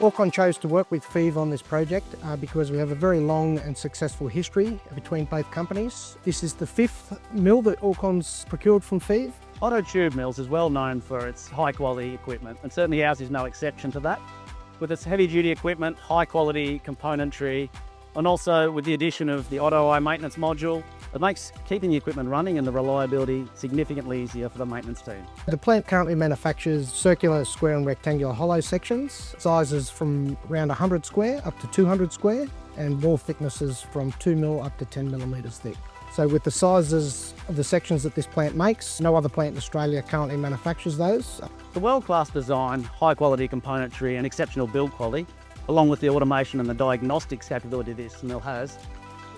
Orrcon chose to work with FEV on this project because we have a very long and successful history between both companies. This is the 5th mill that Orrcon's procured from FEV. OTO Tube Mills is well known for its high quality equipment, and certainly ours is no exception to that. With its heavy duty equipment, high quality componentry, and also with the addition of the OTO maintenance module, it makes keeping the equipment running and the reliability significantly easier for the maintenance team. The plant currently manufactures circular, square and rectangular hollow sections, sizes from around 100 square up to 200 square, and wall thicknesses from 2mm up to 10mm thick. So with the sizes of the sections that this plant makes, no other plant in Australia currently manufactures those. The world-class design, high-quality componentry and exceptional build quality, along with the automation and the diagnostics capability this mill has,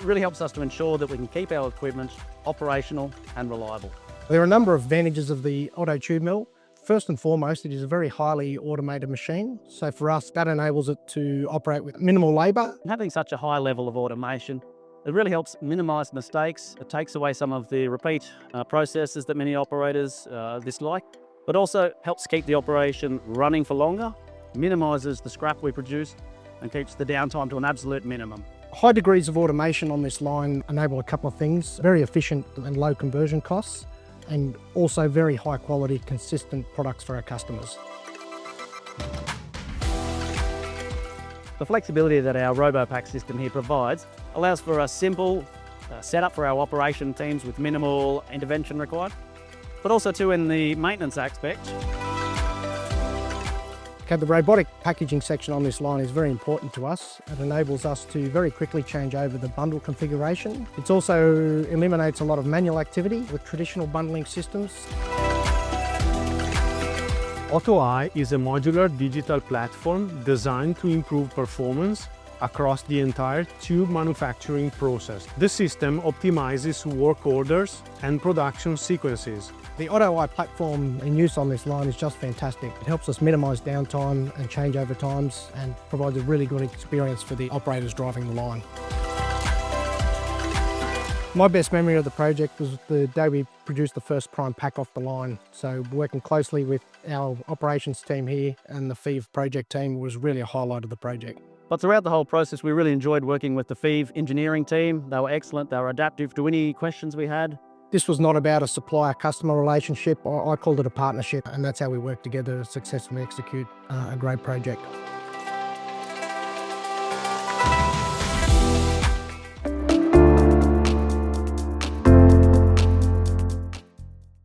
really helps us to ensure that we can keep our equipment operational and reliable. There are a number of advantages of the OTO Tube Mill. First and foremost, it is a very highly automated machine. So for us, that enables it to operate with minimal labour. Having such a high level of automation, it really helps minimise mistakes. It takes away some of the repeat processes that many operators dislike, but also helps keep the operation running for longer, minimises the scrap we produce, and keeps the downtime to an absolute minimum. High degrees of automation on this line enable a couple of things: very efficient and low conversion costs, and also very high quality, consistent products for our customers. The flexibility that our RoboPack system here provides allows for a simple setup for our operation teams with minimal intervention required, but also too in the maintenance aspect. Okay, the robotic packaging section on this line is very important to us. It enables us to very quickly change over the bundle configuration. It also eliminates a lot of manual activity with traditional bundling systems. OTO is a modular digital platform designed to improve performance across the entire tube manufacturing process. The system optimizes work orders and production sequences. The OTO platform in use on this line is just fantastic. It helps us minimise downtime and changeover times and provides a really good experience for the operators driving the line. My best memory of the project was the day we produced the first prime pack off the line. So working closely with our operations team here and the FEV project team was really a highlight of the project. But throughout the whole process, we really enjoyed working with the FEV engineering team. They were excellent, they were adaptive to any questions we had. This was not about a supplier-customer relationship. I called it a partnership, and that's how we work together to successfully execute a great project.